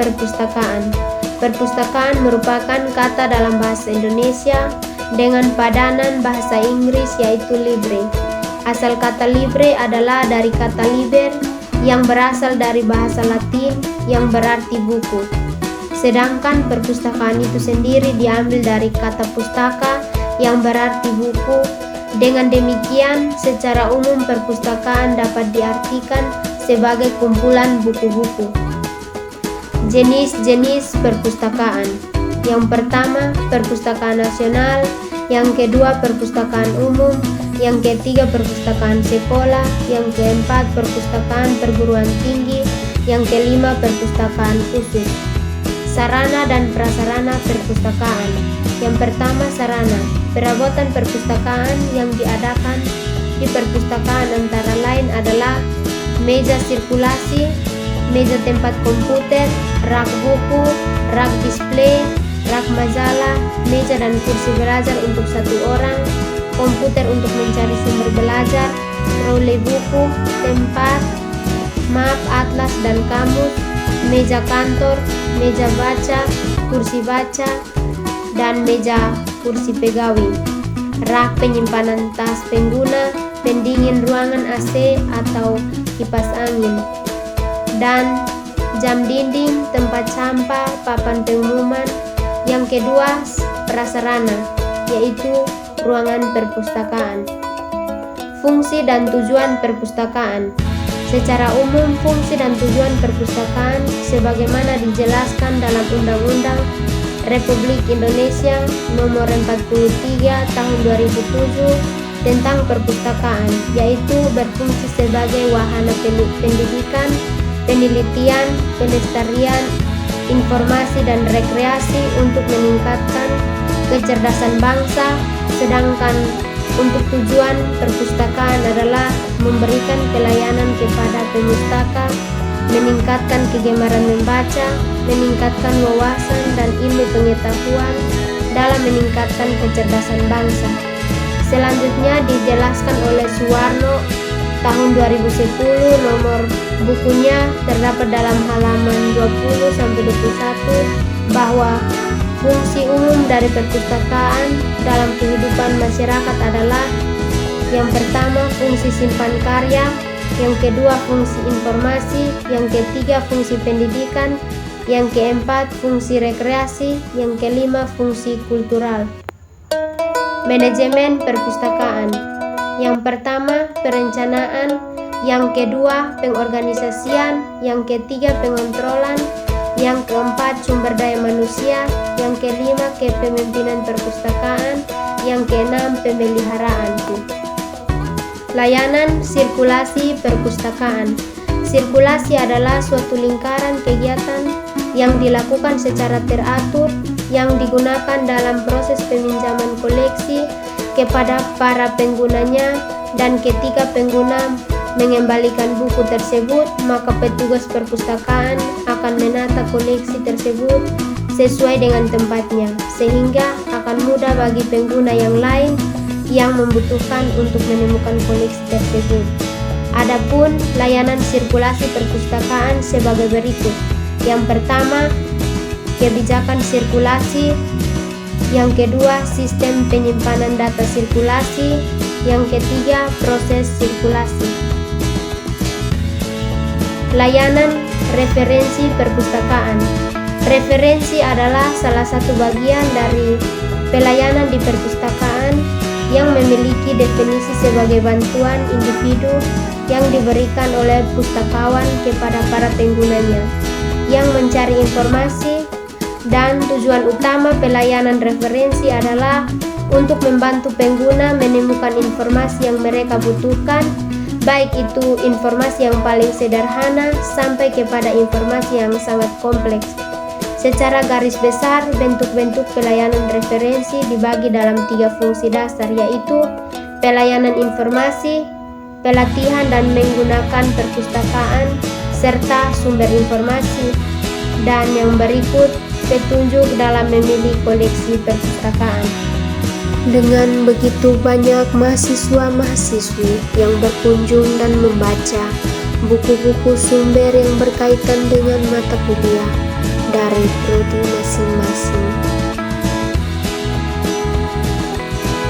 perpustakaan. Perpustakaan merupakan kata dalam bahasa Indonesia dengan padanan bahasa Inggris yaitu libre. Asal kata libre adalah dari kata liber yang berasal dari bahasa Latin yang berarti buku. Sedangkan perpustakaan itu sendiri diambil dari kata pustaka yang berarti buku. Dengan demikian, secara umum perpustakaan dapat diartikan sebagai kumpulan buku-buku. Jenis-jenis perpustakaan. Yang pertama, perpustakaan nasional. Yang kedua, perpustakaan umum. Yang ketiga, perpustakaan sekolah. Yang keempat, perpustakaan perguruan tinggi. Yang kelima, perpustakaan khusus. Sarana dan prasarana perpustakaan. Yang pertama, sarana. Perabotan perpustakaan yang diadakan di perpustakaan antara lain adalah meja sirkulasi, meja tempat komputer, rak buku, rak display, rak majalah, meja dan kursi belajar untuk satu orang, komputer untuk mencari sumber belajar, troli buku, tempat, map, atlas, dan kamus, meja kantor, meja baca, kursi baca, dan meja kursi pegawai, rak penyimpanan tas pengguna, pendingin ruangan AC atau kipas angin, dan jam dinding, tempat sampah, papan pengumuman. Yang kedua, prasarana, yaitu ruangan perpustakaan. Fungsi dan tujuan perpustakaan. Secara umum, fungsi dan tujuan perpustakaan sebagaimana dijelaskan dalam Undang-Undang Republik Indonesia Nomor 43 Tahun 2007 tentang perpustakaan, yaitu berfungsi sebagai wahana pendidikan, penelitian, pelestarian, informasi dan rekreasi untuk meningkatkan kecerdasan bangsa, sedangkan untuk tujuan perpustakaan adalah memberikan pelayanan kepada pemustaka, meningkatkan kegemaran membaca, meningkatkan wawasan dan ilmu pengetahuan dalam meningkatkan kecerdasan bangsa. Selanjutnya dijelaskan oleh Suwarno tahun 2010, nomor bukunya terdapat dalam halaman 20-21 bahwa fungsi umum dari perpustakaan dalam kehidupan masyarakat adalah: yang pertama, fungsi simpan karya. Yang kedua, fungsi informasi. Yang ketiga, fungsi pendidikan. Yang keempat, fungsi rekreasi. Yang kelima, fungsi kultural. Manajemen perpustakaan. Yang pertama, perencanaan. Yang kedua, pengorganisasian. Yang ketiga, pengontrolan. Yang keempat, sumber daya manusia. Yang kelima, kepemimpinan perpustakaan. Yang keenam, pemeliharaan. Layanan sirkulasi perpustakaan. Sirkulasi adalah suatu lingkaran kegiatan yang dilakukan secara teratur yang digunakan dalam proses peminjaman koleksi kepada para penggunanya, dan ketika pengguna mengembalikan buku tersebut, maka petugas perpustakaan akan menata koleksi tersebut sesuai dengan tempatnya, sehingga akan mudah bagi pengguna yang lain yang membutuhkan untuk menemukan koleksi tersebut. Adapun layanan sirkulasi perpustakaan sebagai berikut. Yang pertama, kebijakan sirkulasi. Yang kedua, sistem penyimpanan data sirkulasi. Yang ketiga, proses sirkulasi. Layanan referensi perpustakaan. Referensi adalah salah satu bagian dari pelayanan di perpustakaan yang memiliki definisi sebagai bantuan individu yang diberikan oleh pustakawan kepada para penggunanya yang mencari informasi, dan tujuan utama pelayanan referensi adalah untuk membantu pengguna menemukan informasi yang mereka butuhkan, baik itu informasi yang paling sederhana sampai kepada informasi yang sangat kompleks. Secara garis besar, bentuk-bentuk pelayanan referensi dibagi dalam 3 fungsi dasar, yaitu pelayanan informasi, pelatihan dan menggunakan perpustakaan, serta sumber informasi, dan yang berikut, petunjuk dalam memilih koleksi perpustakaan. Dengan begitu banyak mahasiswa-mahasiswi yang berkunjung dan membaca buku-buku sumber yang berkaitan dengan mata kuliah, dari prodi masing-masing.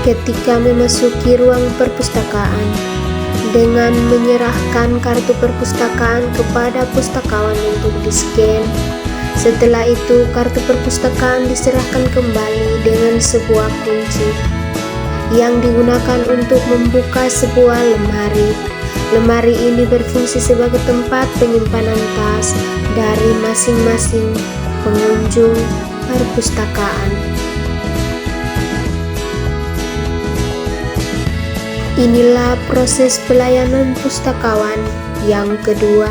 Ketika memasuki ruang perpustakaan, dengan menyerahkan kartu perpustakaan kepada pustakawan untuk di-scan. Setelah itu, kartu perpustakaan diserahkan kembali dengan sebuah kunci yang digunakan untuk membuka sebuah lemari. Lemari ini berfungsi sebagai tempat penyimpanan tas dari masing-masing pengunjung perpustakaan. Inilah proses pelayanan pustakawan yang kedua.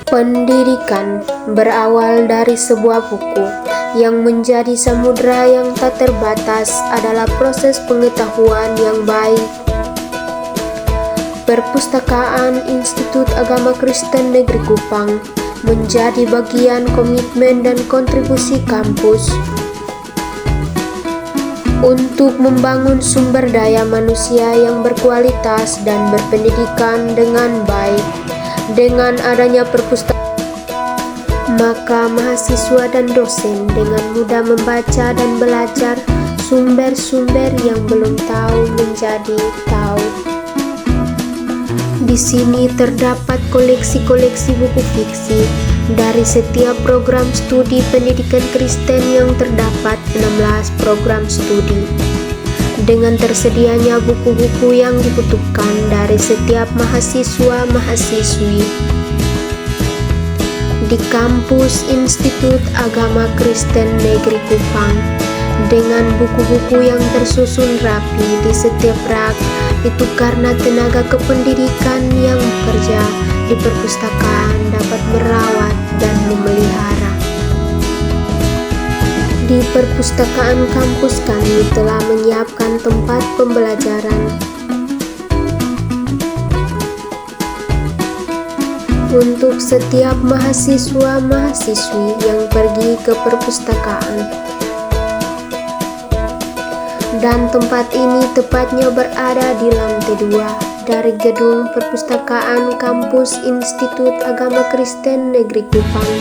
Pendidikan berawal dari sebuah buku yang menjadi samudera yang tak terbatas adalah proses pengetahuan yang baik. Perpustakaan Institut Agama Kristen Negeri Kupang menjadi bagian komitmen dan kontribusi kampus untuk membangun sumber daya manusia yang berkualitas dan berpendidikan dengan baik. Dengan adanya perpustakaan, maka mahasiswa dan dosen dengan mudah membaca dan belajar sumber-sumber yang belum tahu menjadi tahu. Di sini terdapat koleksi-koleksi buku fiksi dari setiap program studi pendidikan Kristen yang terdapat 16 program studi. Dengan tersedianya buku-buku yang dibutuhkan dari setiap mahasiswa-mahasiswi di kampus Institut Agama Kristen Negeri Kupang, dengan buku-buku yang tersusun rapi di setiap rak, itu karena tenaga kependidikan yang bekerja di perpustakaan dapat merawat dan memelihara. Di perpustakaan kampus kami telah menyiapkan tempat pembelajaran untuk setiap mahasiswa-mahasiswi yang pergi ke perpustakaan. Dan tempat ini tepatnya berada di lantai 2 dari gedung perpustakaan kampus Institut Agama Kristen Negeri Kupang.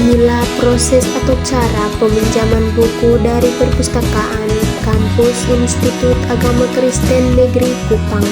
Inilah proses atau cara peminjaman buku dari perpustakaan kampus Institut Agama Kristen Negeri Kupang.